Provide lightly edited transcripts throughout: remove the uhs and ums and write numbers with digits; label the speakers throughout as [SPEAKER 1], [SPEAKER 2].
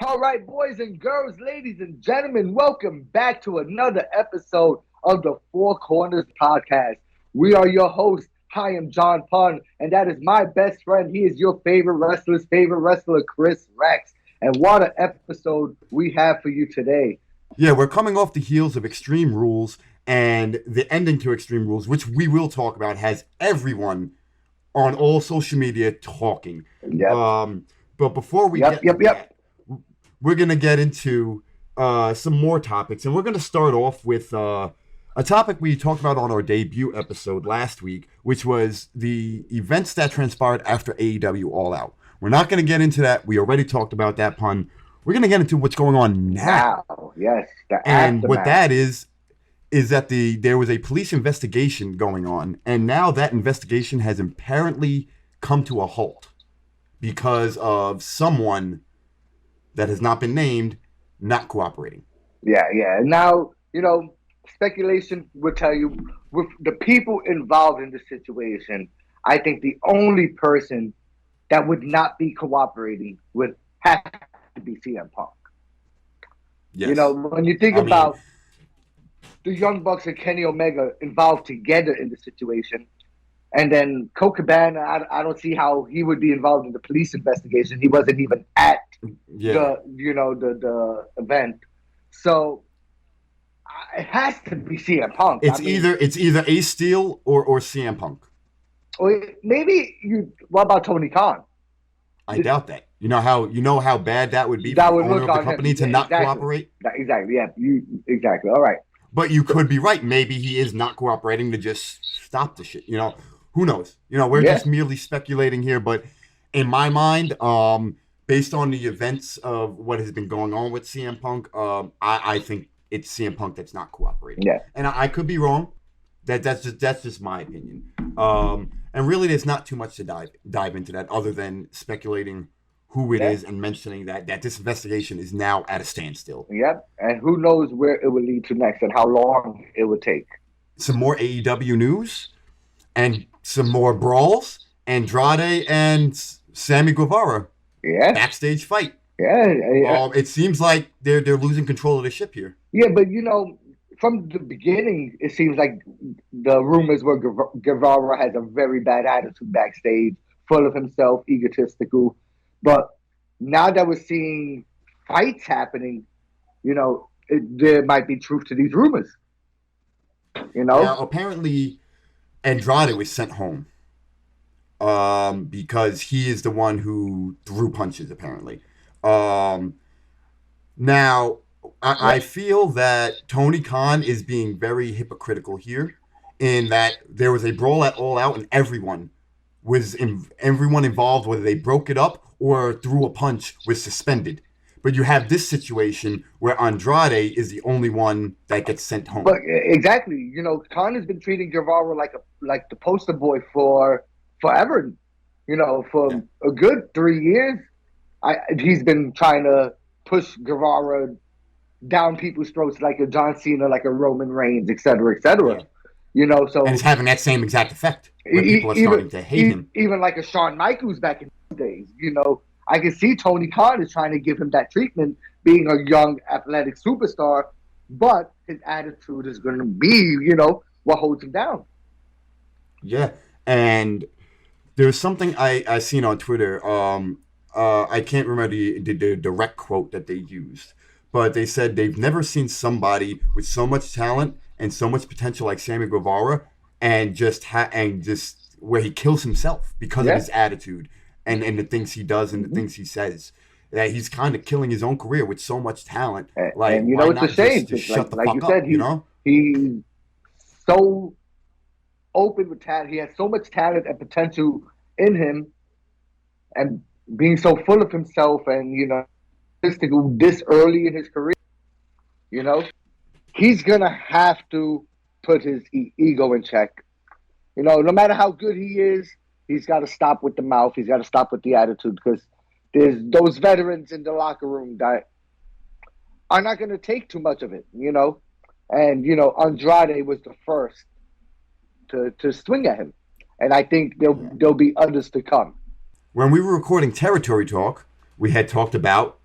[SPEAKER 1] All right, boys and girls, ladies and gentlemen, welcome back to another episode of the Four Corners Podcast. We are your hosts. I am John Punn, and that is my best friend. He is your favorite wrestler's favorite wrestler, Kris Rex. And what an episode we have for you today.
[SPEAKER 2] Yeah, we're coming off the heels of Extreme Rules, and the ending to Extreme Rules, which we will talk about, has everyone on all social media talking.
[SPEAKER 1] Yep.
[SPEAKER 2] But before we
[SPEAKER 1] Yep.
[SPEAKER 2] get to that, we're going to get into some more topics, and we're going to start off with a topic we talked about on our debut episode last week, which was the events that transpired after AEW All Out. We're not going to get into that. We already talked about that, Pun. We're going to get into what's going on now.
[SPEAKER 1] Yes.
[SPEAKER 2] And what that is that there was a police investigation going on, and now that investigation has apparently come to a halt because of someone that has not been named not cooperating.
[SPEAKER 1] Yeah. Now, speculation would tell you with the people involved in the situation, I think the only person that would not be cooperating would have to be CM Punk.
[SPEAKER 2] Yes.
[SPEAKER 1] When you think about the Young Bucks and Kenny Omega involved together in the situation, and then Colt Cabana, I don't see how he would be involved in the police investigation. He wasn't even at the event. So it has to be CM Punk.
[SPEAKER 2] It's either Ace Steel or CM Punk.
[SPEAKER 1] Or maybe what about Tony Khan?
[SPEAKER 2] I doubt that. You know how bad that would be for the owner of the company to not cooperate?
[SPEAKER 1] Exactly. Yeah. Exactly. All right.
[SPEAKER 2] But you could be right. Maybe he is not cooperating to just stop the shit. Who knows? We're just merely speculating here. But in my mind, based on the events of what has been going on with CM Punk, I think it's CM Punk that's not cooperating.
[SPEAKER 1] Yeah.
[SPEAKER 2] And I could be wrong. That's just my opinion. And really, there's not too much to dive into that other than speculating who it is and mentioning that this investigation is now at a standstill.
[SPEAKER 1] Yep. And who knows where it will lead to next and how long it will take.
[SPEAKER 2] Some more AEW news and some more brawls. Andrade and Sammy Guevara.
[SPEAKER 1] Yeah.
[SPEAKER 2] Backstage fight.
[SPEAKER 1] Yeah.
[SPEAKER 2] It seems like they're losing control of the ship here.
[SPEAKER 1] Yeah, but from the beginning, it seems like the rumors were Guevara has a very bad attitude backstage, full of himself, egotistical. But now that we're seeing fights happening, there might be truth to these rumors.
[SPEAKER 2] Now, apparently, Andrade was sent home because he is the one who threw punches, apparently. Now, I feel that Tony Khan is being very hypocritical here in that there was a brawl at All Out and everyone involved, whether they broke it up or threw a punch, was suspended. But you have this situation where Andrade is the only one that gets sent home.
[SPEAKER 1] But exactly, Khan has been treating Guevara like the poster boy for forever. For a good 3 years, he's been trying to push Guevara down people's throats like a John Cena, like a Roman Reigns, et cetera, et cetera. So
[SPEAKER 2] and it's having that same exact effect when people are starting to hate him.
[SPEAKER 1] Even like a Shawn Michaels back in the days, I can see Tony Khan is trying to give him that treatment, being a young athletic superstar, but his attitude is going to be, what holds him down.
[SPEAKER 2] Yeah, and there's something I seen on Twitter. I can't remember the direct quote that they used, but they said they've never seen somebody with so much talent and so much potential like Sammy Guevara, and just where he kills himself because of his attitude and the things he does and the things he says. That he's kind of killing his own career with so much talent.
[SPEAKER 1] And it's a shame.
[SPEAKER 2] Just shut the fuck
[SPEAKER 1] you said,
[SPEAKER 2] up.
[SPEAKER 1] He's so open with talent. He has so much talent and potential in him, and being so full of himself, and this early in his career, he's gonna have to put his ego in check. No matter how good he is, he's got to stop with the mouth. He's got to stop with the attitude, because there's those veterans in the locker room that are not going to take too much of it, And, Andrade was the first to swing at him. And I think there'll be others to come.
[SPEAKER 2] When we were recording Territory Talk, we had talked about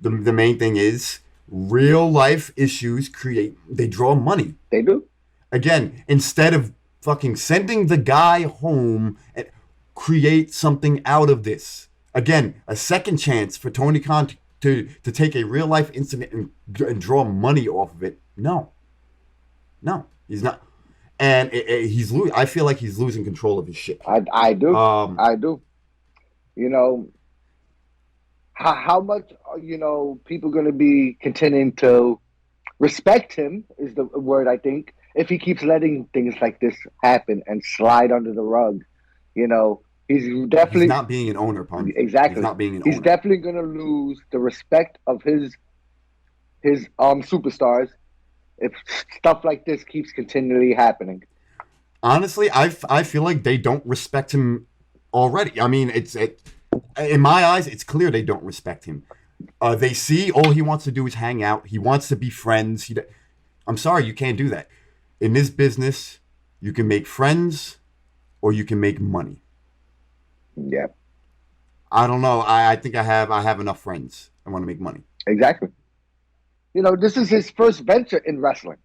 [SPEAKER 2] The main thing is real life issues they draw money.
[SPEAKER 1] They do.
[SPEAKER 2] Again, instead of fucking sending the guy home and create something out of this. Again, a second chance for Tony Khan to take a real life incident and draw money off of it. No, he's not. And he's losing. I feel like he's losing control of his shit.
[SPEAKER 1] I do. I do. You know, how much, people going to be continuing to respect him is the word, I think, if he keeps letting things like this happen and slide under the rug. He's
[SPEAKER 2] not being an owner, Punn.
[SPEAKER 1] Exactly.
[SPEAKER 2] He's not being an owner.
[SPEAKER 1] He's definitely going to lose the respect of his superstars if stuff like this keeps continually happening.
[SPEAKER 2] Honestly, I feel like they don't respect him already. I mean, in my eyes, it's clear they don't respect him. They see all he wants to do is hang out. He wants to be friends. I'm sorry, you can't do that. In this business, you can make friends or you can make money.
[SPEAKER 1] Yeah.
[SPEAKER 2] I don't know. I think I have enough friends. I want to make money.
[SPEAKER 1] Exactly. This is his first venture in wrestling.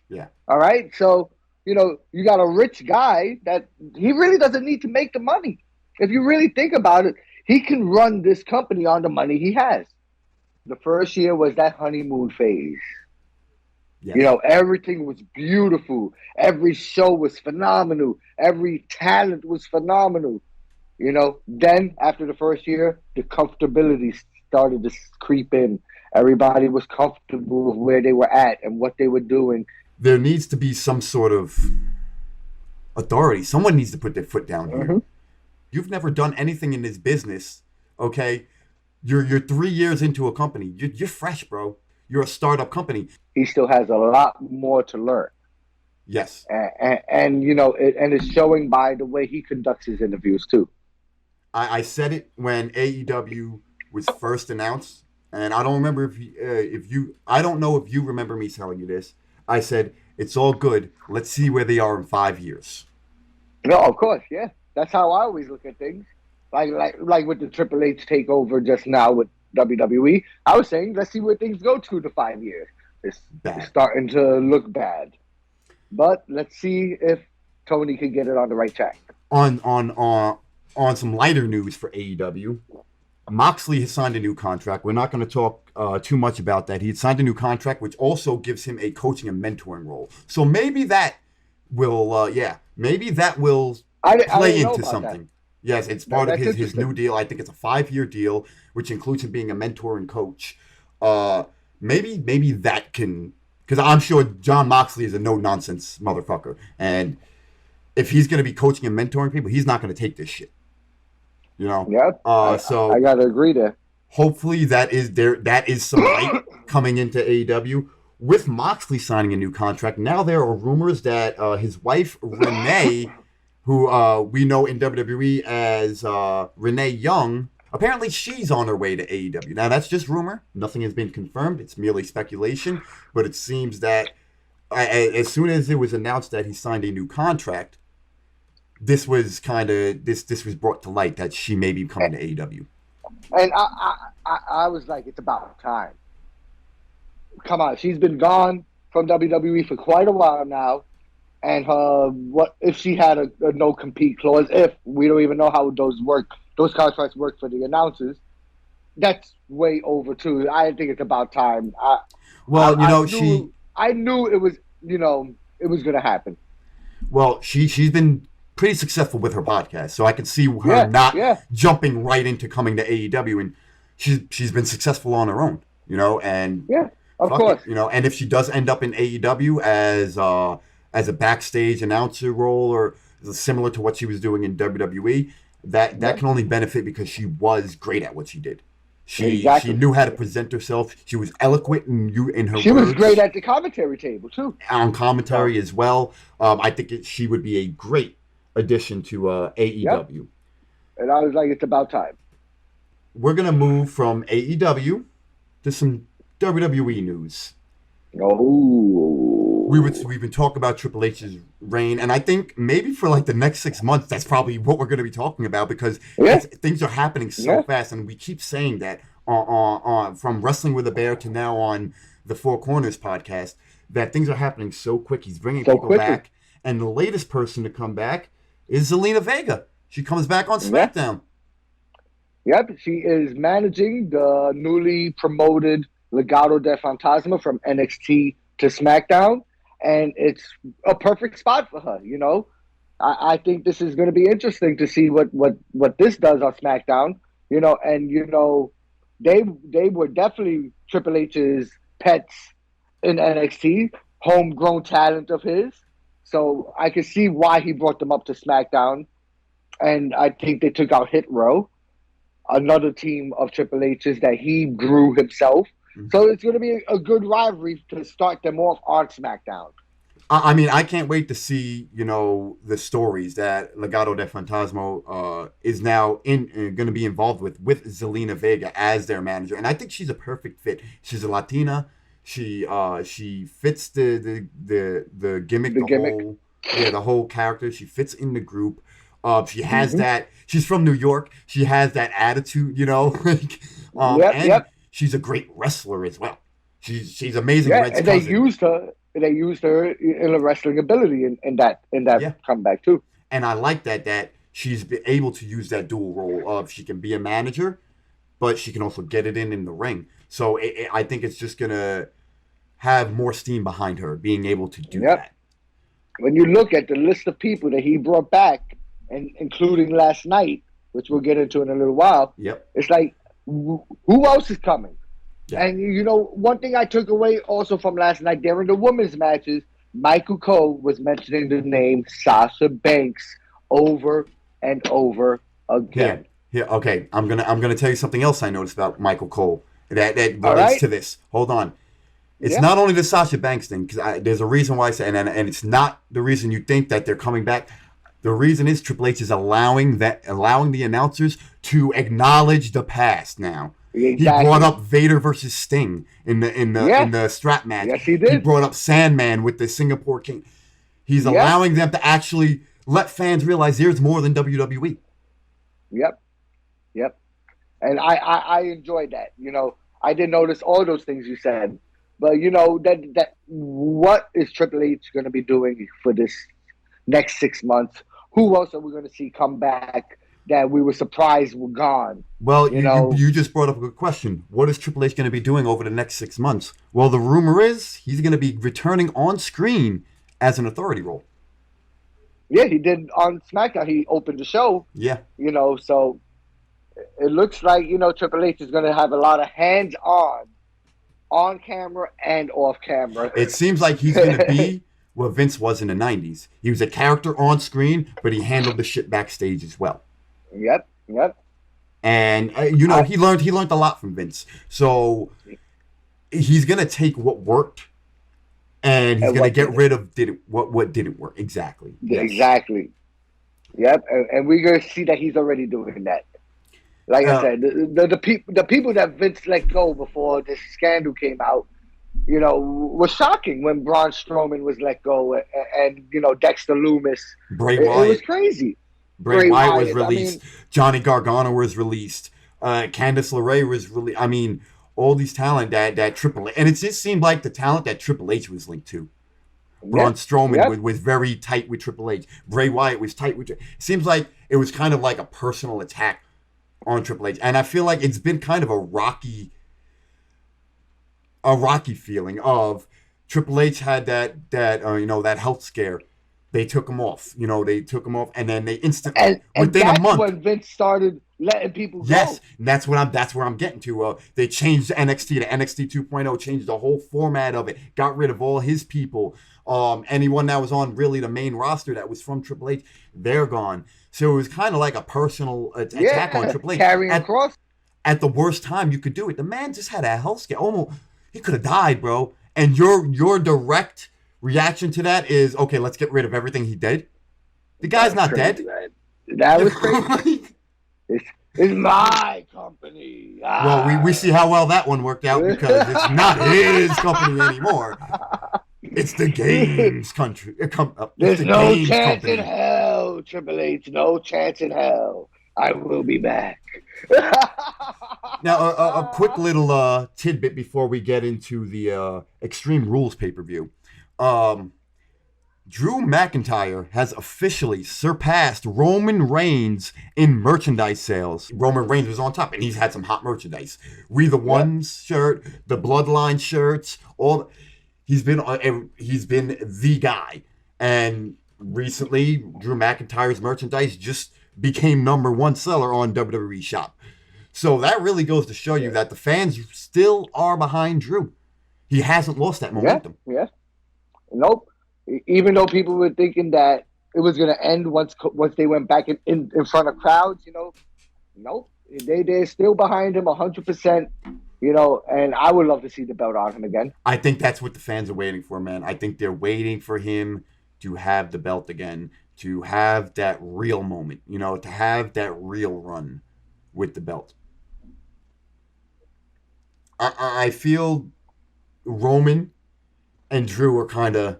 [SPEAKER 2] Yeah.
[SPEAKER 1] All right. So, you got a rich guy that he really doesn't need to make the money. If you really think about it, he can run this company on the money he has. The first year was that honeymoon phase. Yeah. Everything was beautiful. Every show was phenomenal. Every talent was phenomenal. Then after the first year, the comfortability started to creep in. Everybody was comfortable with where they were at and what they were doing.
[SPEAKER 2] There needs to be some sort of authority. Someone needs to put their foot down here. Mm-hmm. You've never done anything in this business, okay? You're 3 years into a company. You're fresh, bro. You're a startup company.
[SPEAKER 1] He still has a lot more to learn.
[SPEAKER 2] Yes.
[SPEAKER 1] And it's showing by the way he conducts his interviews, too.
[SPEAKER 2] I said it when AEW was first announced, and I don't remember I don't know if you remember me telling you this. I said, it's all good. Let's see where they are in 5 years.
[SPEAKER 1] No, of course, yeah. That's how I always look at things. Like with the Triple H takeover just now with WWE. I was saying, let's see where things go 2 to 5 years. It's starting to look bad. But let's see if Tony can get it on the right track.
[SPEAKER 2] On some lighter news for AEW, Moxley has signed a new contract. We're not going to talk too much about that. He had signed a new contract, which also gives him a coaching and mentoring role. So maybe that will, play into something. That. Yes, it's part of his new deal. I think it's a 5-year deal, which includes him being a mentor and coach. Maybe that can, because I'm sure Jon Moxley is a no-nonsense motherfucker. And if he's going to be coaching and mentoring people, he's not going to take this shit.
[SPEAKER 1] Yep.
[SPEAKER 2] So
[SPEAKER 1] I got to agree there.
[SPEAKER 2] Hopefully that is some light coming into AEW. With Moxley signing a new contract, now there are rumors that his wife, Renee, who we know in WWE as Renee Young, apparently she's on her way to AEW. Now, that's just rumor. Nothing has been confirmed. It's merely speculation. But it seems that as soon as it was announced that he signed a new contract, this was brought to light that she may be coming to AEW.
[SPEAKER 1] And I was like, it's about time. Come on, she's been gone from WWE for quite a while now. And what if she had a no compete clause? If we don't even know how those contracts work for the announcers, that's way over too. I think it's about time. I knew it was going to happen.
[SPEAKER 2] Well, she's been pretty successful with her podcast, so I can see her not jumping right into coming to AEW, and she's been successful on her own, and
[SPEAKER 1] of course,
[SPEAKER 2] and if she does end up in AEW as a backstage announcer role or similar to what she was doing in WWE, that can only benefit because she was great at what she did. She knew how to present herself. She was eloquent in her words.
[SPEAKER 1] She was great at the commentary table too.
[SPEAKER 2] On commentary as well. I think she would be a great addition to AEW. Yep.
[SPEAKER 1] And I was like, it's about time.
[SPEAKER 2] We're going to move from AEW to some WWE news.
[SPEAKER 1] Oh.
[SPEAKER 2] We've been talking about Triple H's reign, and I think maybe for like the next 6 months, that's probably what we're going to be talking about because things are happening so fast, and we keep saying that from Wrestling with a Bear to now on the Four Corners podcast, that things are happening so quick. He's bringing
[SPEAKER 1] So
[SPEAKER 2] people
[SPEAKER 1] quickly.
[SPEAKER 2] back, and the latest person to come back is Zelina Vega. She comes back on SmackDown.
[SPEAKER 1] Yep, she is managing the newly promoted Legado del Fantasma from NXT to SmackDown, and it's a perfect spot for her. I think this is going to be interesting to see what this does on SmackDown. They were definitely Triple H's pets in NXT, homegrown talent of his. So I can see why he brought them up to SmackDown, and I think they took out Hit Row, another team of Triple H's that he grew himself. Mm-hmm. So it's going to be a good rivalry to start them off on SmackDown.
[SPEAKER 2] I mean, I can't wait to see, the stories that Legado del Fantasma is now going to be involved with Zelina Vega as their manager, and I think she's a perfect fit. She's a Latina. She fits the gimmick, the whole character. She fits in the group. She has that. She's from New York. She has that attitude, and she's a great wrestler as well. She's amazing.
[SPEAKER 1] Yeah, and they used her. They used her in a wrestling ability in that comeback too.
[SPEAKER 2] And I like that she's been able to use that dual role of she can be a manager, but she can also get it in the ring. So I think it's just gonna have more steam behind her being able to do that.
[SPEAKER 1] When you look at the list of people that he brought back, and including last night, which we'll get into in a little while, it's like, who else is coming? Yeah. And, one thing I took away also from last night, during the women's matches, Michael Cole was mentioning the name Sasha Banks over and over again.
[SPEAKER 2] Yeah. Okay. I'm gonna tell you something else I noticed about Michael Cole that relates to this. Hold on. It's not only the Sasha Banks thing, because there's a reason why I say, and it's not the reason you think that they're coming back. The reason is Triple H is allowing the announcers to acknowledge the past now. Exactly. He brought up Vader versus Sting in the strap match.
[SPEAKER 1] Yes, he did.
[SPEAKER 2] He brought up Sandman with the Singapore King. He's allowing them to actually let fans realize there's more than WWE.
[SPEAKER 1] Yep. And I enjoyed that. I didn't notice all those things you said, but that what is Triple H going to be doing for this next 6 months? Who else are we going to see come back that we were surprised were gone?
[SPEAKER 2] Well, you just brought up a good question. What is Triple H going to be doing over the next 6 months? Well, the rumor is he's going to be returning on screen as an authority role.
[SPEAKER 1] Yeah, he did on SmackDown. He opened the show.
[SPEAKER 2] Yeah.
[SPEAKER 1] So it looks like, Triple H is going to have a lot of on camera and off camera.
[SPEAKER 2] It seems like he's going to be what Vince was in the 90s. He was a character on screen, but he handled the shit backstage as well.
[SPEAKER 1] Yep.
[SPEAKER 2] And he learned a lot from Vince. So he's gonna take what worked, and he's gonna get rid of what didn't work. Exactly.
[SPEAKER 1] Yes. Exactly. Yep. And we're gonna see that he's already doing that. Like I said, the people that Vince let go before this scandal came out, was shocking when Braun Strowman was let go, and Dexter Loomis.
[SPEAKER 2] Bray Wyatt.
[SPEAKER 1] It was crazy.
[SPEAKER 2] Bray Wyatt was released. Johnny Gargano was released. Candice LeRae was released. I mean, all these talent that Triple H, and it just seemed like the talent that Triple H was linked to. Braun Strowman was very tight with Triple H. Bray Wyatt was tight with. It seems like it was kind of like a personal attack on Triple H, and I feel like it's been kind of a rocky feeling of Triple H had that health scare. They took him off. And then they instantly within a month.
[SPEAKER 1] When Vince started letting people go.
[SPEAKER 2] Yes, and that's where I'm getting to. They changed NXT to NXT 2.0, changed the whole format of it, got rid of all his people. Anyone that was on really the main roster that was from Triple H, they're gone. So it was kind of like a personal attack on Triple H.
[SPEAKER 1] Carrying across.
[SPEAKER 2] At the worst time you could do it. The man just had a health scare. Almost, he could have died, bro. And your direct reaction to that is, okay, let's get rid of everything he did. The guy's not
[SPEAKER 1] crazy,
[SPEAKER 2] dead.
[SPEAKER 1] Man. That was crazy. It's my company.
[SPEAKER 2] Well, we see how well that one worked out because it's not his company anymore. It's the games country.
[SPEAKER 1] There's no chance in hell, Triple H. No chance in hell. I will be back.
[SPEAKER 2] Now, a quick little tidbit before we get into the Extreme Rules pay-per-view. Um, Drew McIntyre has officially surpassed Roman Reigns in merchandise sales. Roman Reigns was on top, and he's had some hot merchandise. We the Ones shirt, the Bloodline shirts, all. He's been the guy. And recently, Drew McIntyre's merchandise just became #1 seller on WWE Shop. So that really goes to show you that the fans still are behind Drew. He hasn't lost that momentum.
[SPEAKER 1] Yeah. Nope. Even though people were thinking that it was going to end once they went back in front of crowds, nope. They're still behind him 100%, and I would love to see the belt on him again.
[SPEAKER 2] I think that's what the fans are waiting for, man. I think they're waiting for him to have the belt again, to have that real moment, to have that real run with the belt. I feel Roman and Drew are kind of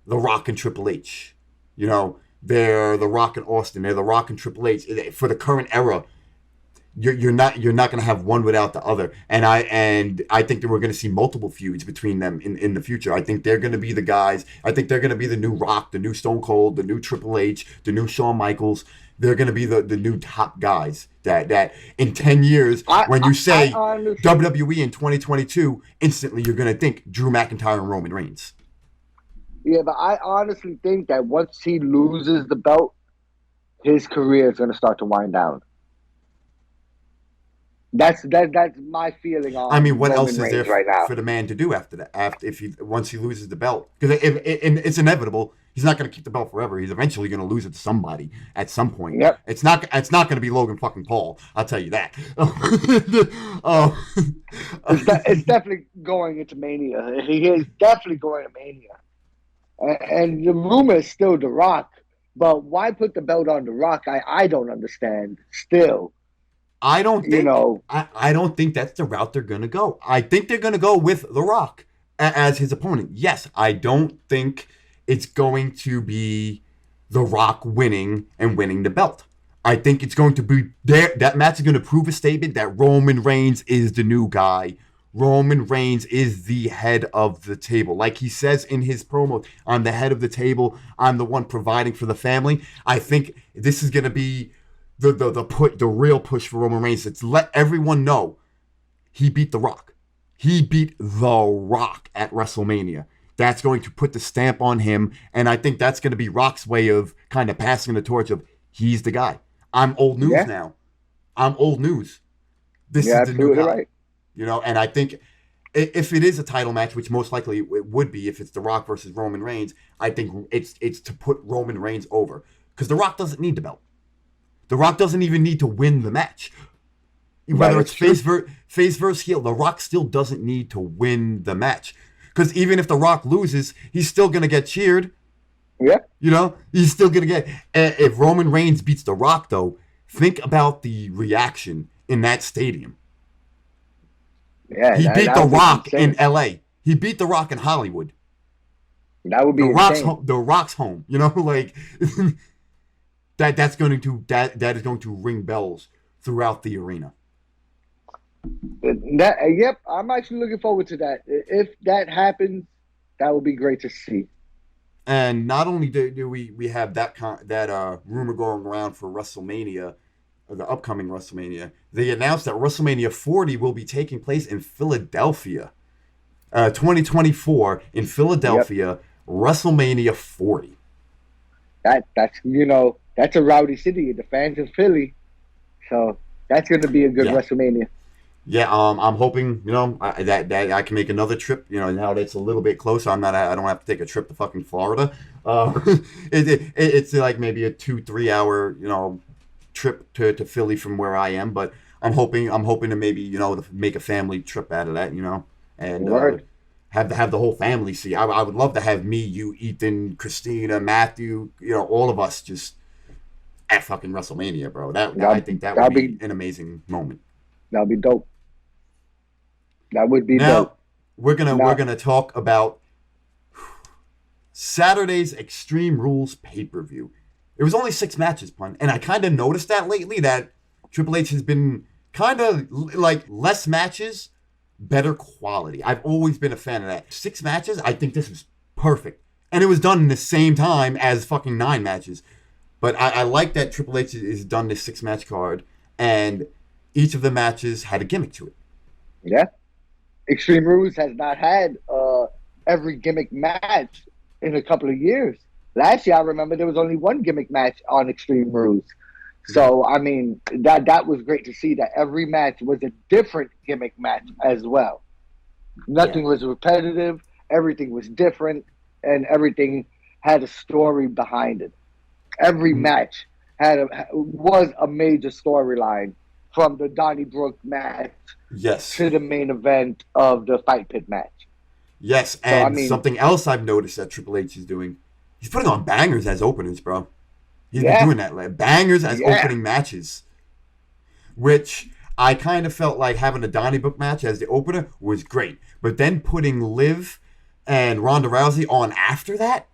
[SPEAKER 2] The Rock and Triple H. They're The Rock and Austin. They're The Rock and Triple H. For the current era, you're not going to have one without the other. And I think that we're going to see multiple feuds between them in the future. I think they're going to be the guys. I think they're going to be the new Rock, the new Stone Cold, the new Triple H, the new Shawn Michaels. They're going to be the new top guys that in 10 years, when you say WWE in 2022, instantly you're going to think Drew McIntyre and Roman Reigns.
[SPEAKER 1] Yeah, but I honestly think that once he loses the belt, his career is going to start to wind down. That's my feeling on.
[SPEAKER 2] I mean, what
[SPEAKER 1] Roman
[SPEAKER 2] else is
[SPEAKER 1] Reigns
[SPEAKER 2] there
[SPEAKER 1] right now
[SPEAKER 2] for the man to do after that? Once he loses the belt, because it's inevitable. He's not going to keep the belt forever. He's eventually going to lose it to somebody at some point.
[SPEAKER 1] Yep.
[SPEAKER 2] It's not going to be Logan fucking Paul. I'll tell you that.
[SPEAKER 1] It's definitely going into Mania. He is definitely going to Mania. And the rumor is still The Rock. But why put the belt on The Rock? I don't understand still.
[SPEAKER 2] I don't think I don't think that's the route they're going to go. I think they're going to go with The Rock as his opponent. Yes, I don't think it's going to be The Rock winning the belt. I think it's going to be there. That match is going to prove a statement that Roman Reigns is the new guy. Roman Reigns is the head of the table. Like he says in his promo, I'm the head of the table. I'm the one providing for the family. I think this is going to be the real push for Roman Reigns. It's let everyone know he beat The Rock. He beat The Rock at WrestleMania. That's going to put the stamp on him, and I think that's going to be Rock's way of kind of passing the torch of he's the guy. I'm old news now. I'm old news. This is the new guy. Right. And I think if it is a title match, which most likely it would be if it's The Rock versus Roman Reigns, I think it's to put Roman Reigns over. Because The Rock doesn't need the belt. The Rock doesn't even need to win the match. Whether it's face versus heel, The Rock still doesn't need to win the match. Because even if The Rock loses, he's still going to get cheered.
[SPEAKER 1] Yeah.
[SPEAKER 2] He's still going to get... If Roman Reigns beats The Rock, though, think about the reaction in that stadium.
[SPEAKER 1] Yeah,
[SPEAKER 2] he beat The Rock in L.A. He beat The Rock in Hollywood.
[SPEAKER 1] That would be insane.
[SPEAKER 2] The Rock's home. That is going to ring bells throughout the arena.
[SPEAKER 1] Yep, I'm actually looking forward to that. If that happens, that would be great to see.
[SPEAKER 2] And not only do we have that rumor going around for WrestleMania, the upcoming WrestleMania, they announced that WrestleMania 40 will be taking place in Philadelphia. 2024 in Philadelphia, yep. WrestleMania 40.
[SPEAKER 1] That's a rowdy city. The fans in Philly, so that's going to be a good WrestleMania.
[SPEAKER 2] Yeah, I'm hoping that I can make another trip. Now that it's a little bit closer, I don't have to take a trip to fucking Florida. It's like maybe a 2-3 hour trip to Philly from where I am, but I'm hoping to maybe to make a family trip out of that. And have the whole family see. I would love to have me, you, Ethan, Christina, Matthew, all of us just at fucking WrestleMania, bro. I think that would be an amazing moment.
[SPEAKER 1] That'd be dope. That would be
[SPEAKER 2] now,
[SPEAKER 1] dope.
[SPEAKER 2] We're gonna talk about Saturday's Extreme Rules pay-per-view. It was only 6 matches, Punn, and I kind of noticed that lately that Triple H has been kind of like less matches, better quality. I've always been a fan of that. 6 matches, I think this was perfect. And it was done in the same time as fucking 9 matches. But I like that Triple H has done this 6-match card, and each of the matches had a gimmick to it.
[SPEAKER 1] Yeah. Extreme Rules has not had every gimmick match in a couple of years. Last year, I remember there was only one gimmick match on Extreme Rules. So, I mean, that was great to see that every match was a different gimmick match as well. Nothing was repetitive. Everything was different, and everything had a story behind it. Every match was a major storyline, from the Donnybrook match to the main event of the Fight Pit match.
[SPEAKER 2] Yes, and something else I've noticed that Triple H is doing, he's putting on bangers as openers, bro. He's been doing that, like bangers as opening matches, which I kind of felt like having a Donnybrook match as the opener was great. But then putting Liv and Ronda Rousey on after that,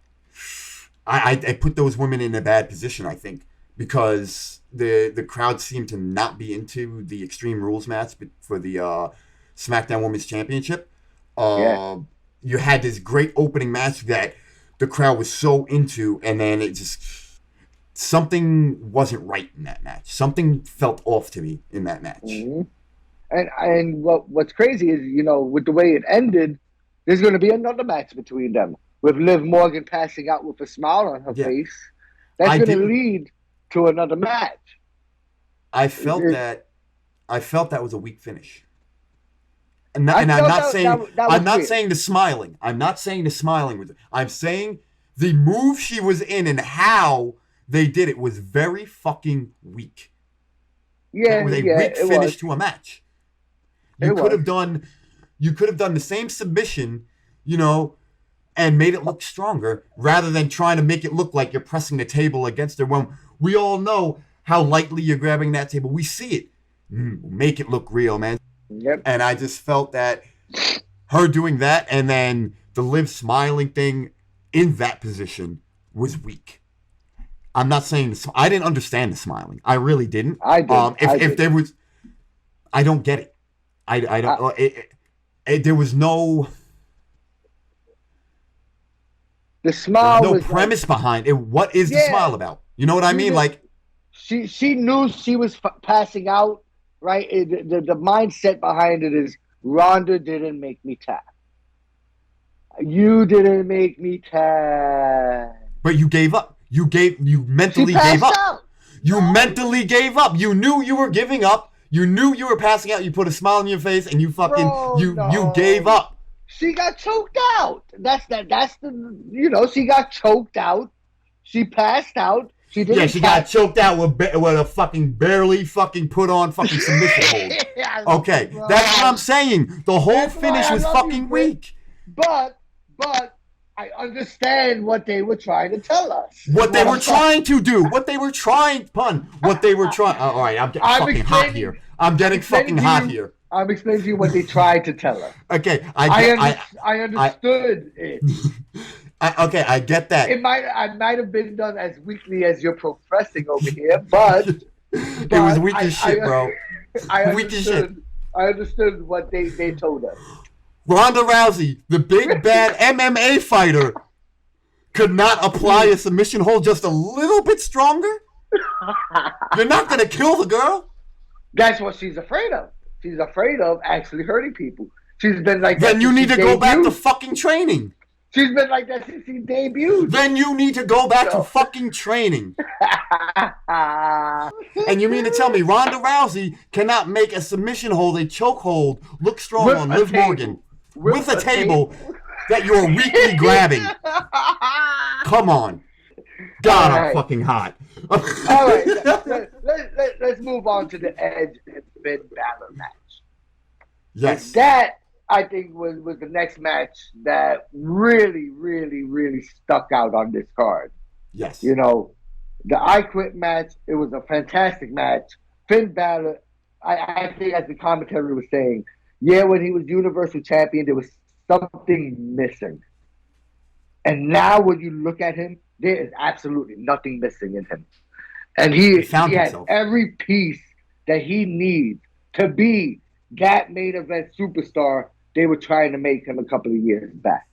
[SPEAKER 2] I put those women in a bad position, I think, because the crowd seemed to not be into the Extreme Rules match for the SmackDown Women's Championship. You had this great opening match that the crowd was so into, and then it just... something wasn't right in that match. Something felt off to me in that match.
[SPEAKER 1] Mm-hmm. And what's crazy is, you know, with the way it ended, there's going to be another match between them, with Liv Morgan passing out with a smile on her face. That's going to lead to another match.
[SPEAKER 2] I felt that was a weak finish. And I'm not saying the smiling. I'm not saying the smiling was. I'm saying the move she was in and how they did it was very fucking weak.
[SPEAKER 1] Yeah,
[SPEAKER 2] it was a weak finish to a match. You could have done the same submission, you know, and made it look stronger rather than trying to make it look like you're pressing the table against her. When we all know how lightly you're grabbing that table, we see it. Make it look real, man.
[SPEAKER 1] Yep.
[SPEAKER 2] And I just felt that her doing that and then the Liv smiling thing in that position was weak. I'm not saying I didn't understand the smiling. I really didn't.
[SPEAKER 1] I did.
[SPEAKER 2] If there was, I don't get it. I don't. There was no.
[SPEAKER 1] The smile.
[SPEAKER 2] There was no premise behind it. What is the smile about? You know what I mean? Like
[SPEAKER 1] she knew she was passing out. Right. The mindset behind it is Ronda didn't make me tap. You didn't make me tap.
[SPEAKER 2] But you gave up. You mentally gave up.
[SPEAKER 1] Out.
[SPEAKER 2] You mentally gave up. You knew you were giving up. You knew you were passing out. You put a smile on your face and you fucking you gave up.
[SPEAKER 1] She got choked out. That's the she got choked out. She passed out. She
[SPEAKER 2] got choked out with a fucking barely fucking put on fucking submission hold. Okay, that's what I'm saying. The whole finish was fucking weak.
[SPEAKER 1] But I understand what they were trying to tell us.
[SPEAKER 2] What they were trying to do. What they were trying, Punn. What they were trying. All right, I'm getting fucking hot here. I'm getting fucking hot here.
[SPEAKER 1] I'm explaining to you what they tried to tell us.
[SPEAKER 2] Okay,
[SPEAKER 1] I understood it.
[SPEAKER 2] I get that.
[SPEAKER 1] I might have been done as weakly as you're professing over here, but
[SPEAKER 2] it was weak as shit, bro.
[SPEAKER 1] Weak as shit. I understood what they told us.
[SPEAKER 2] Ronda Rousey, the big bad MMA fighter, could not apply a submission hold just a little bit stronger? You're not going to kill the girl?
[SPEAKER 1] That's what she's afraid of. She's afraid of actually hurting people. She's been like that.
[SPEAKER 2] Then you need to go back to fucking training.
[SPEAKER 1] She's been like that since she debuted.
[SPEAKER 2] Then you need to go back to fucking training. And you mean to tell me Ronda Rousey cannot make a submission hold, a choke hold, look strong on Liv Morgan with a table that you're weakly grabbing? Come on. God, I'm fucking hot.
[SPEAKER 1] All right, let's move on to the Edge and Finn Balor match.
[SPEAKER 2] Yes.
[SPEAKER 1] And that, I think, was the next match that really, really, really stuck out on this card.
[SPEAKER 2] Yes.
[SPEAKER 1] You know, the I Quit match, it was a fantastic match. Finn Balor, I think as the commentary was saying, when he was Universal Champion, there was something missing. And now when you look at him, there is absolutely nothing missing in him. And he had every piece that he needs to be that main event superstar they were trying to make him a couple of years back.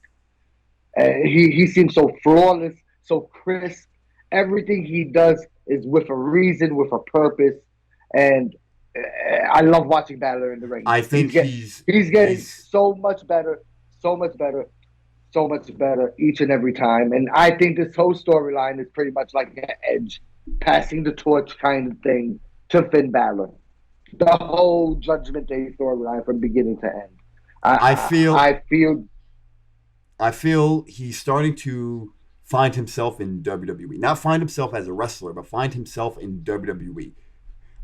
[SPEAKER 1] He seems so flawless, so crisp. Everything he does is with a reason, with a purpose, and I love watching Balor in the ring.
[SPEAKER 2] I think
[SPEAKER 1] he's getting so much better, so much better, so much better each and every time. And I think this whole storyline is pretty much like an Edge passing the torch kind of thing to Finn Balor. The whole Judgment Day storyline from beginning to end. I
[SPEAKER 2] feel he's starting to find himself in WWE. Not find himself as a wrestler, but find himself in WWE.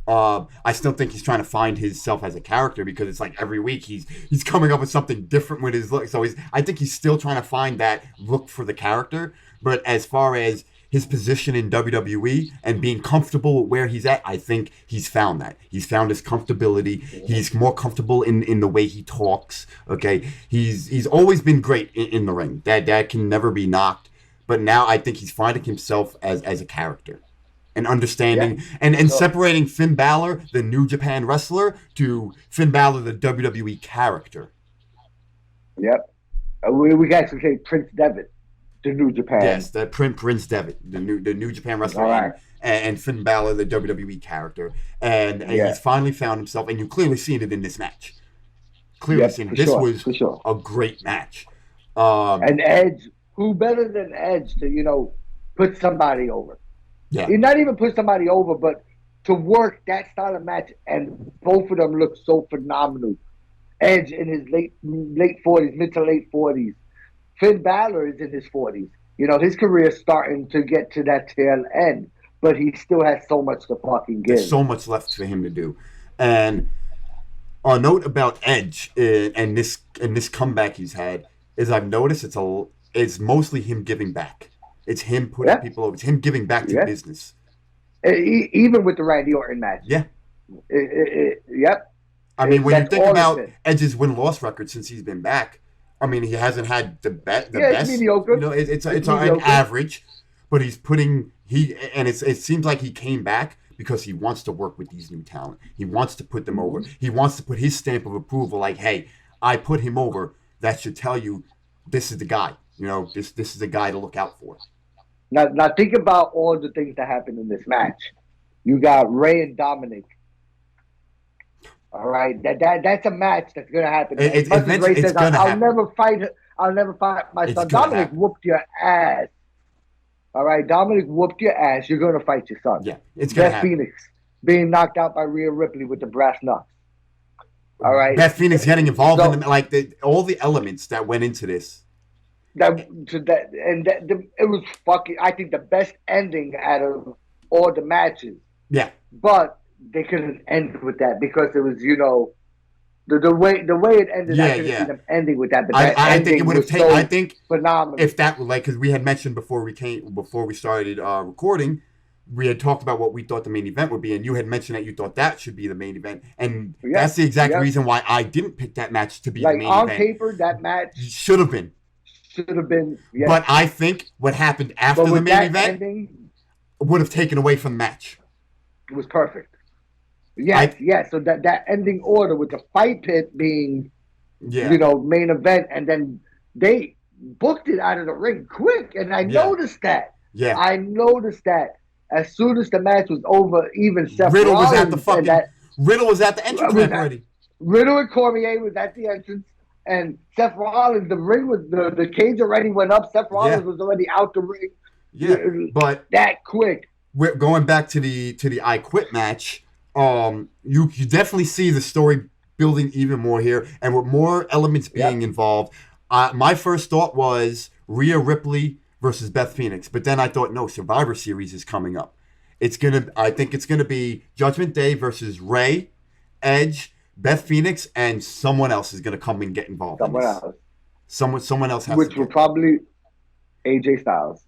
[SPEAKER 2] I still think he's trying to find himself as a character because it's like every week he's coming up with something different with his look. So I think he's still trying to find that look for the character. But as far as his position in WWE and being comfortable with where he's at, I think he's found that. He's found his comfortability. He's more comfortable in the way he talks. Okay, he's always been great in the ring. That can never be knocked. But now I think he's finding himself as a character. And understanding and separating Finn Balor, the New Japan wrestler, to Finn Balor, the WWE character.
[SPEAKER 1] Yep. We can actually say Prince Devitt, the New Japan.
[SPEAKER 2] Yes, the Prince Devitt, the New Japan wrestler,
[SPEAKER 1] right.
[SPEAKER 2] and Finn Balor, the WWE character. And he's finally found himself, and you've clearly seen it in this match. Clearly seen it. This was a great match.
[SPEAKER 1] And Edge, who better than Edge to, put somebody over?
[SPEAKER 2] Yeah.
[SPEAKER 1] Not even put somebody over, but to work that style of match, and both of them look so phenomenal. Edge in his late 40s, mid to late 40s. Finn Balor is in his 40s. His career is starting to get to that tail end, but he still has so much to fucking give.
[SPEAKER 2] There's so much left for him to do. And a note about Edge and this comeback he's had is I've noticed it's mostly him giving back. It's him putting people over. It's him giving back to business.
[SPEAKER 1] Even with the Randy Orton match.
[SPEAKER 2] Yeah.
[SPEAKER 1] Yep.
[SPEAKER 2] I mean, when you think about Edge's win-loss record since he's been back, I mean, he hasn't had the best.
[SPEAKER 1] It's mediocre.
[SPEAKER 2] It's an average, but he's putting it seems like he came back because he wants to work with these new talent. He wants to put them over. He wants to put his stamp of approval. Like, hey, I put him over. That should tell you this is the guy. This is the guy to look out for.
[SPEAKER 1] Now think about all the things that happened in this match. You got Ray and Dominic. All right, that's a match that's gonna happen. Ray says, I'll never fight my son. Dominic whooped your ass. All right, Dominic whooped your ass. You're gonna fight your son.
[SPEAKER 2] Yeah, it's gonna happen.
[SPEAKER 1] Phoenix being knocked out by Rhea Ripley with the brass knucks. All right,
[SPEAKER 2] Beth Phoenix getting involved in all the elements that went into this.
[SPEAKER 1] It was fucking. I think the best ending out of all the matches.
[SPEAKER 2] Yeah,
[SPEAKER 1] but they couldn't end with that because it was the way it ended. I couldn't see them ending with that. But
[SPEAKER 2] I think it would have taken. I think
[SPEAKER 1] phenomenal.
[SPEAKER 2] If that because we had mentioned before we started recording, we had talked about what we thought the main event would be, and you had mentioned that you thought that should be the main event, and that's the exact reason why I didn't pick that match to be the main event.
[SPEAKER 1] On paper, that match
[SPEAKER 2] should have been.
[SPEAKER 1] Yes.
[SPEAKER 2] But I think what happened after the main event would have taken away from the match.
[SPEAKER 1] It was perfect. Yes. So that ending order with the fight pit being, main event, and then they booked it out of the ring quick, and I noticed that. Yeah. I noticed that as soon as the match was over, even Seth
[SPEAKER 2] Riddle
[SPEAKER 1] Rollins
[SPEAKER 2] was at the Riddle was at the entrance ramp already.
[SPEAKER 1] Riddle and Cormier was at the entrance. And Seth Rollins, the ring was the cage already went up. Seth Rollins was already out the ring.
[SPEAKER 2] Yeah, but
[SPEAKER 1] that quick.
[SPEAKER 2] We're going back to the I Quit match. You definitely see the story building even more here, and with more elements being involved. My first thought was Rhea Ripley versus Beth Phoenix, but then I thought, no, Survivor Series is coming up. I think it's gonna be Judgment Day versus Ray, Edge, Beth Phoenix, and someone else is going to come and get involved. Someone else has
[SPEAKER 1] which will probably AJ Styles.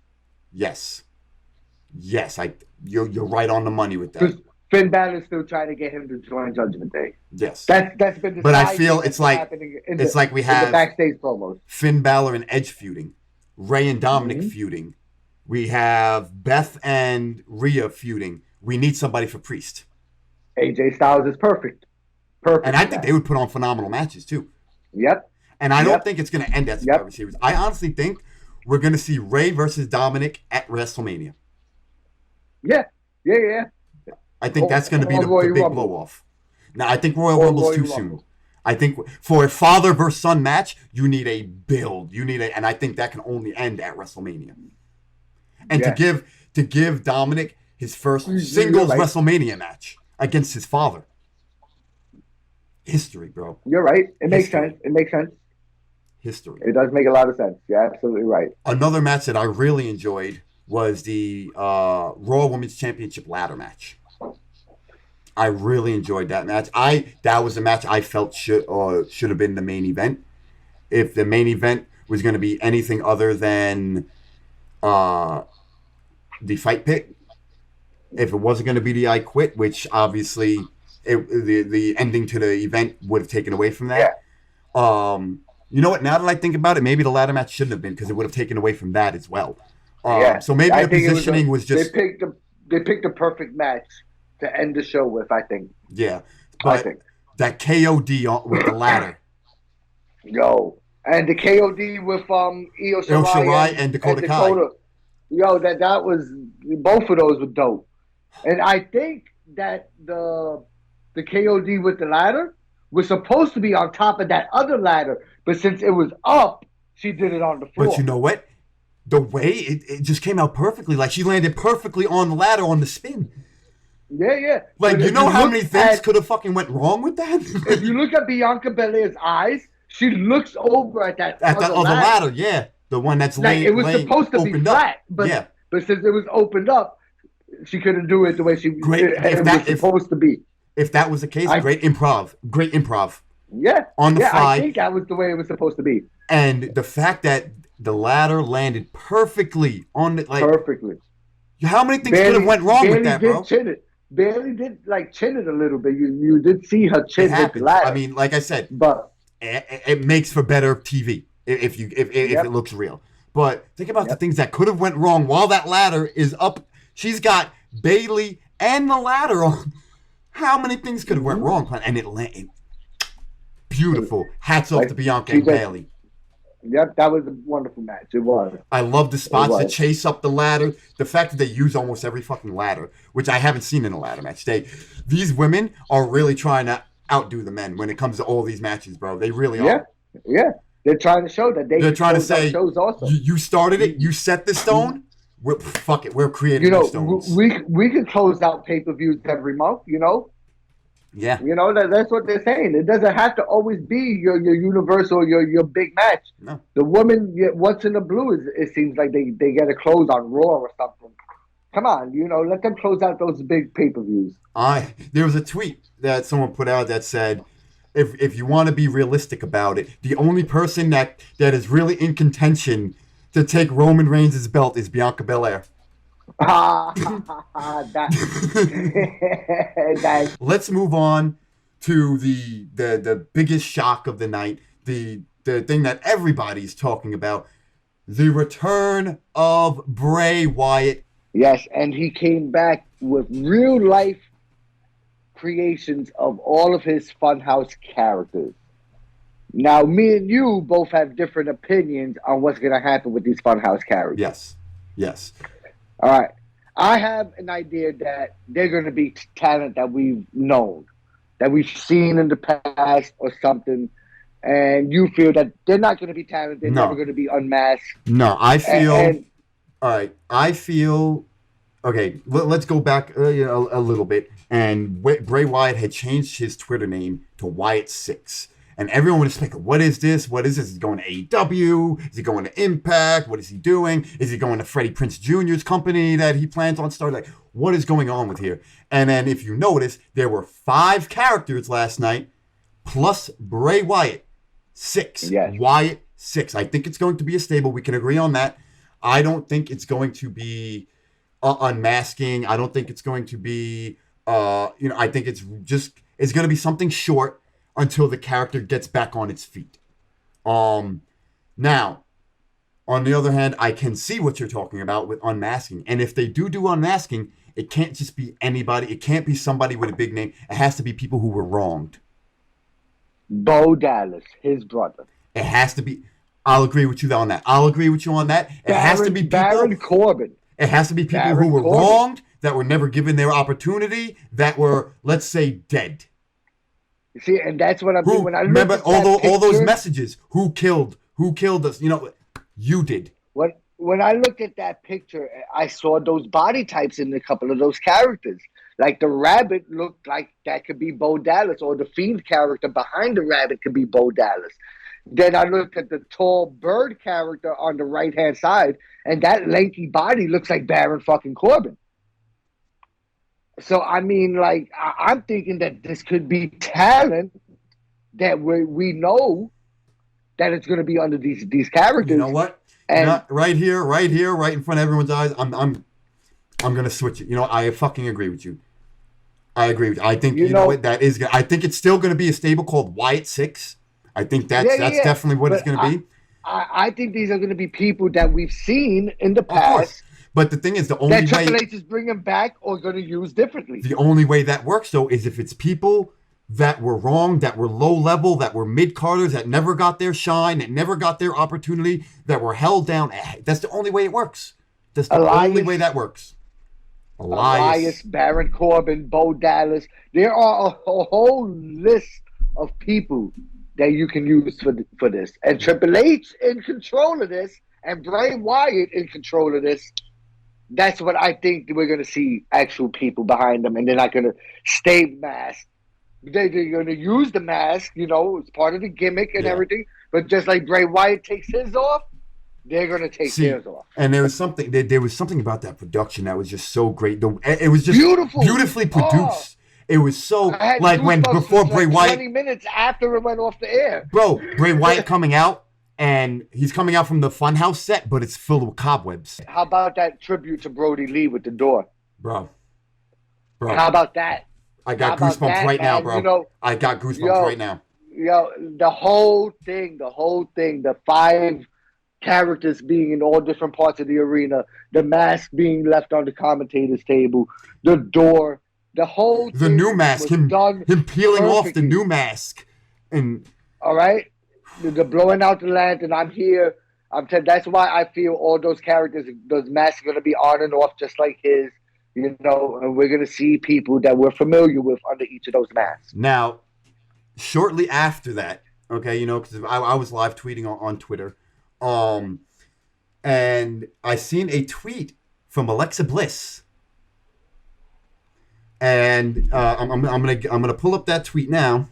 [SPEAKER 2] Yes. You're right on the money with that.
[SPEAKER 1] Finn Balor's still trying to get him to join Judgment Day.
[SPEAKER 2] Yes.
[SPEAKER 1] That's been the.
[SPEAKER 2] But I feel it's like we have
[SPEAKER 1] the backstage promos.
[SPEAKER 2] Finn Balor and Edge feuding, Ray and Dominic feuding. We have Beth and Rhea feuding. We need somebody for Priest.
[SPEAKER 1] AJ Styles is perfect. Perfect.
[SPEAKER 2] And I think they would put on phenomenal matches too.
[SPEAKER 1] Yep.
[SPEAKER 2] And I don't think it's going to end at Survivor Series. I honestly think we're going to see Ray versus Dominic at WrestleMania.
[SPEAKER 1] Yeah.
[SPEAKER 2] I think that's going to be the big blow-off. Now, I think Royal Rumble's too soon. I think for a father versus son match, you need a build. And I think that can only end at WrestleMania. And to give Dominic his first singles WrestleMania match against his father. History, bro.
[SPEAKER 1] You're right. It makes sense.
[SPEAKER 2] History.
[SPEAKER 1] It does make a lot of sense. You're absolutely right. Another
[SPEAKER 2] match that I really enjoyed was the Raw Women's Championship ladder match. I really enjoyed that match. That was a match I felt should have been the main event. If the main event was going to be anything other than the Fight Pit, if it wasn't going to be the I Quit, which obviously the ending to the event would have taken away from that. Yeah. You know what? Now that I think about it, maybe the ladder match shouldn't have been because it would have taken away from that as well. So maybe the positioning was just
[SPEAKER 1] they picked the perfect match to end the show with. I think.
[SPEAKER 2] Yeah, but that KOD with the ladder.
[SPEAKER 1] And the KOD with Io
[SPEAKER 2] Shirai and Dakota Kai.
[SPEAKER 1] That was both of those were dope. And I think that the KOD with the ladder was supposed to be on top of that other ladder, but since it was up, she did it on the floor.
[SPEAKER 2] But you know what? The way it just came out perfectly. Like she landed perfectly on the ladder on the spin.
[SPEAKER 1] Yeah.
[SPEAKER 2] Like, you know how many things could have fucking went wrong with that?
[SPEAKER 1] If you look at Bianca Belair's eyes, she looks over at that other ladder.
[SPEAKER 2] Yeah. The one that's laying.
[SPEAKER 1] It was supposed to be flat, but since it was opened up, she couldn't do it the way it was supposed to be.
[SPEAKER 2] If that was the case, great improv.
[SPEAKER 1] Yeah.
[SPEAKER 2] On the fly.
[SPEAKER 1] I think that was the way it was supposed to be.
[SPEAKER 2] And the fact that the ladder landed perfectly on the perfectly. How many things could have went wrong with that, bro?
[SPEAKER 1] Bailey did chin it a little bit. You did see her chin hit the ladder.
[SPEAKER 2] I mean, like I said, but it makes for better TV if it looks real. But think about the things that could have went wrong while that ladder is up. She's got Bailey and the ladder on. How many things could have went wrong? And it landed beautiful. Hats off to Bianca and Bailey.
[SPEAKER 1] Yep, that was a wonderful match. It was.
[SPEAKER 2] I love the spots that chase up the ladder. The fact that they use almost every fucking ladder, which I haven't seen in a ladder match. These women are really trying to outdo the men when it comes to all these matches, bro. They really are.
[SPEAKER 1] Yeah. They're trying to show that they're trying to say
[SPEAKER 2] you started it, you set the stone. Fuck it, we're creating the stones.
[SPEAKER 1] We could close out pay-per-views every month,
[SPEAKER 2] Yeah.
[SPEAKER 1] That's what they're saying. It doesn't have to always be your universal, your big match.
[SPEAKER 2] No.
[SPEAKER 1] The women, once in the blue, it seems like they get a close on Raw or something. Come on, let them close out those big pay-per-views.
[SPEAKER 2] There was a tweet that someone put out that said, if you want to be realistic about it, the only person that is really in contention to take Roman Reigns' belt is Bianca Belair. Let's move on to the biggest shock of the night, the thing that everybody's talking about, the return of Bray Wyatt.
[SPEAKER 1] Yes, and he came back with real life creations of all of his Funhouse characters. Now, me and you both have different opinions on what's going to happen with these Funhouse characters.
[SPEAKER 2] Yes.
[SPEAKER 1] All right. I have an idea that they're going to be talent that we've known, that we've seen in the past or something, and you feel that they're not going to be talent. They're never going to be unmasked.
[SPEAKER 2] No, I feel... all right, I feel... Okay, let's go back a little bit. And Bray Wyatt had changed his Twitter name to Wyatt6. And everyone was thinking, what is this? What is this? Is he going to AEW? Is he going to Impact? What is he doing? Is he going to Freddie Prinze Jr.'s company that he plans on starting? Like, what is going on with here? And then if you notice, there were 5 characters last night, plus Bray Wyatt. 6.
[SPEAKER 1] Yes.
[SPEAKER 2] Wyatt 6. I think it's going to be a stable. We can agree on that. I don't think it's going to be unmasking. I don't think it's going to be, I think it's going to be something short until the character gets back on its feet. Now, on the other hand, I can see what you're talking about with unmasking. And if they do unmasking, it can't just be anybody. It can't be somebody with a big name. It has to be people who were wronged.
[SPEAKER 1] Bo Dallas, his brother.
[SPEAKER 2] It has to be. I'll agree with you on that. It has to be people.
[SPEAKER 1] Baron Corbin.
[SPEAKER 2] It has to be people who were wronged, that were never given their opportunity, that were, let's say, dead.
[SPEAKER 1] You see, and that's what I mean when I
[SPEAKER 2] remember all those messages. Who killed us? You did.
[SPEAKER 1] When I looked at that picture, I saw those body types in a couple of those characters. Like the rabbit looked like that could be Bo Dallas, or the Fiend character behind the rabbit could be Bo Dallas. Then I looked at the tall bird character on the right-hand side, and that lanky body looks like Baron fucking Corbin. So, I mean, like, I'm thinking that this could be talent that we know that it's going to be under these characters.
[SPEAKER 2] You know what? And right here, right in front of everyone's eyes, I'm going to switch it. I fucking agree with you. I agree with you. I think, that is I think it's still going to be a stable called Wyatt 6. I think that's definitely what it's going to be.
[SPEAKER 1] I think these are going to be people that we've seen in the past.
[SPEAKER 2] But the thing is, the only way
[SPEAKER 1] that Triple H is bringing back or going to use differently.
[SPEAKER 2] The only way that works, though, is if it's people that were wrong, that were low level, that were mid-carders, that never got their shine, that never got their opportunity, that were held down. That's the only way it works. That's the only way that works.
[SPEAKER 1] Elias, Baron Corbin, Bo Dallas. There are a whole list of people that you can use for this. And Triple H in control of this, and Bray Wyatt in control of this. That's what I think we're going to see actual people behind them, and they're not going to stay masked. They're going to use the mask, it's part of the gimmick and everything. But just like Bray Wyatt takes his off, they're going to take theirs off.
[SPEAKER 2] And there was something about that production that was just so great. It was just beautifully produced. It was so like before Bray Wyatt.
[SPEAKER 1] 20 minutes after it went off the air.
[SPEAKER 2] Bro, Bray Wyatt coming out, and he's coming out from the Funhouse set, but it's filled with cobwebs.
[SPEAKER 1] How about that tribute to Brody Lee with the door?
[SPEAKER 2] Bro.
[SPEAKER 1] How about that?
[SPEAKER 2] I got goosebumps right now, bro. I got goosebumps right now.
[SPEAKER 1] The whole thing, the 5 characters being in all different parts of the arena, the mask being left on the commentator's table, the door, the whole thing.
[SPEAKER 2] The new mask, him peeling off the new mask. And
[SPEAKER 1] all right, the blowing out the lantern, I'm here. That's why I feel all those characters, those masks are going to be on and off just like his. And we're going to see people that we're familiar with under each of those masks.
[SPEAKER 2] Now, shortly after that, okay, because I was live tweeting on Twitter, and I seen a tweet from Alexa Bliss, and I'm gonna pull up that tweet now,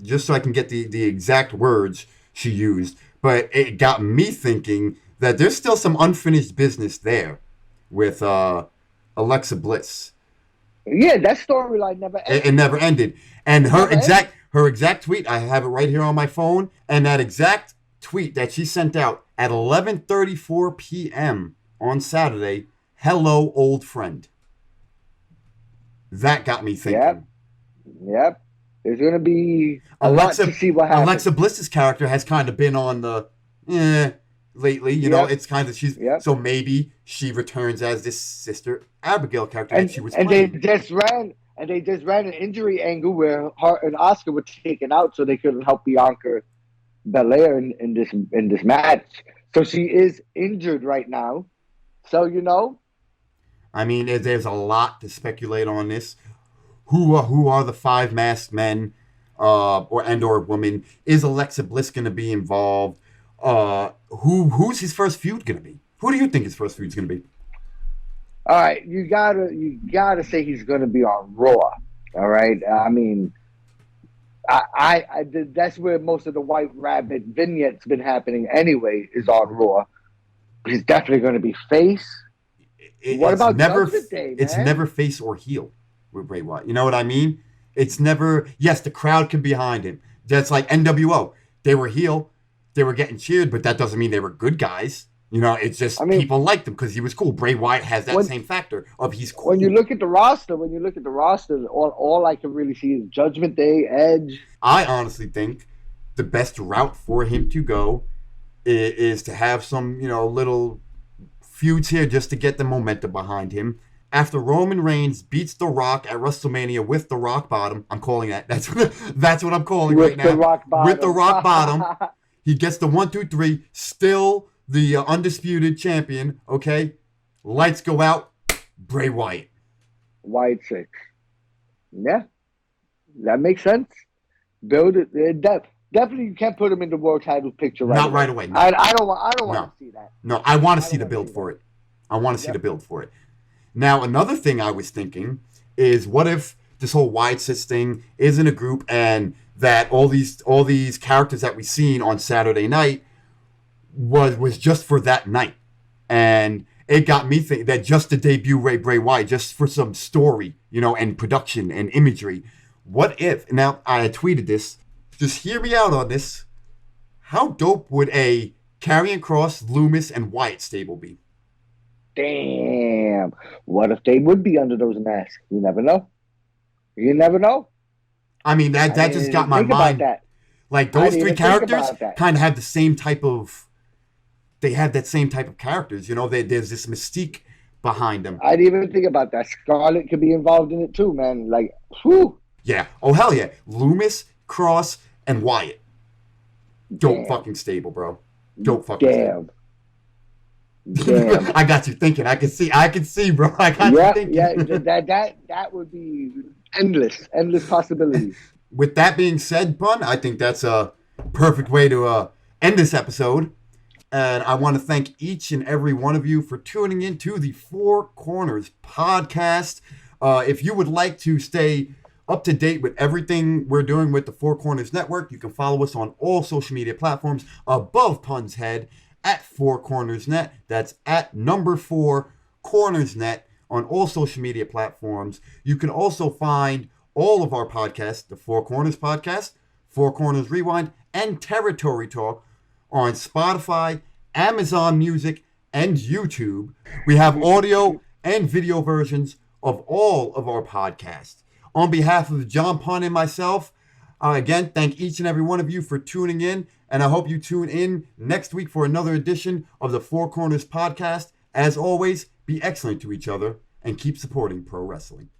[SPEAKER 2] just so I can get the exact words she used. But it got me thinking that there's still some unfinished business there with Alexa Bliss.
[SPEAKER 1] Yeah, that storyline never ended.
[SPEAKER 2] It never ended. And her exact tweet, I have it right here on my phone, and that exact tweet that she sent out at 11:34 p.m. on Saturday, "Hello, old friend." That got me thinking.
[SPEAKER 1] Yep. There's going to be a lot to see what happens.
[SPEAKER 2] Alexa Bliss's character has kind of been on the lately, it's kind of so maybe she returns as this Sister Abigail character that she was playing.
[SPEAKER 1] And they just ran an injury angle where her and Oscar were taken out so they couldn't help Bianca Belair in this match. So she is injured right now. So
[SPEAKER 2] I mean, there's a lot to speculate on this. Who are the 5 masked men or women? Is Alexa Bliss going to be involved? Who's his first feud going to be? Who do you think his first feud's going to be?
[SPEAKER 1] All right, you gotta say he's going to be on Raw. All right, I mean, I that's where most of the White Rabbit vignettes been happening anyway. Is on Raw. He's definitely going to be face. What about Judgment Day, man?
[SPEAKER 2] It's never face or heel with Bray Wyatt. You know what I mean? It's never. Yes, the crowd can be behind him. That's like NWO. They were heel. They were getting cheered, but that doesn't mean they were good guys. It's just people liked him because he was cool. Bray Wyatt has that same factor of he's cool.
[SPEAKER 1] When you look at the roster, all I can really see is Judgment Day, Edge.
[SPEAKER 2] I honestly think the best route for him to go is to have some, little feuds here just to get the momentum behind him. after Roman Reigns beats The Rock at WrestleMania with the Rock Bottom. I'm calling that. That's what I'm calling
[SPEAKER 1] With
[SPEAKER 2] right
[SPEAKER 1] the
[SPEAKER 2] now.
[SPEAKER 1] Rock Bottom.
[SPEAKER 2] With the Rock Bottom. He gets the 1, 2, 3. Still the undisputed champion. Okay. Lights go out. Bray Wyatt.
[SPEAKER 1] Wyatt 6. Yeah. That makes sense. Build it. Definitely you can't put him in the world title picture right
[SPEAKER 2] Not
[SPEAKER 1] away.
[SPEAKER 2] right away. No.
[SPEAKER 1] I don't want to see that.
[SPEAKER 2] No, I want to see the build for it. I want to see the build for it. Now, another thing I was thinking is, what if this whole Wyatt 6 thing is in a group, and that all these characters that we've seen on Saturday night was just for that night, and it got me thinking that just to debut Bray Wyatt, just for some story, and production and imagery. What if? Now, I tweeted this. Just hear me out on this. How dope would a Karrion Kross, Loomis, and Wyatt stable be?
[SPEAKER 1] Damn. What if they would be under those masks? You never know. You never know.
[SPEAKER 2] I mean, that just got my mind. Like, those three characters kind of have the same type of... They have that same type of characters. There's this mystique behind them.
[SPEAKER 1] I didn't even think about that. Scarlett could be involved in it too, man. Like, whew.
[SPEAKER 2] Yeah. Oh, hell yeah. Loomis, Kross, and Wyatt. Dope fucking stable, bro. Dope fucking stable. Damn. I got you thinking. I can see, bro. I got you thinking.
[SPEAKER 1] Yeah, that would be endless possibilities.
[SPEAKER 2] With that being said, Punn, I think that's a perfect way to end this episode. And I want to thank each and every one of you for tuning in to the Four Corners podcast. If you would like to stay up to date with everything we're doing with the Four Corners Network, you can follow us on all social media platforms above Punn's head at Four Corners Net. That's at number 4 Corners Net on all social media platforms. You can also find all of our podcasts, the Four Corners Podcast, Four Corners Rewind, and Territory Talk on Spotify, Amazon Music, and YouTube. We have audio and video versions of all of our podcasts. On behalf of John Punn and myself, again, thank each and every one of you for tuning in, and I hope you tune in next week for another edition of the Four Corners Podcast. As always, be excellent to each other and keep supporting pro wrestling.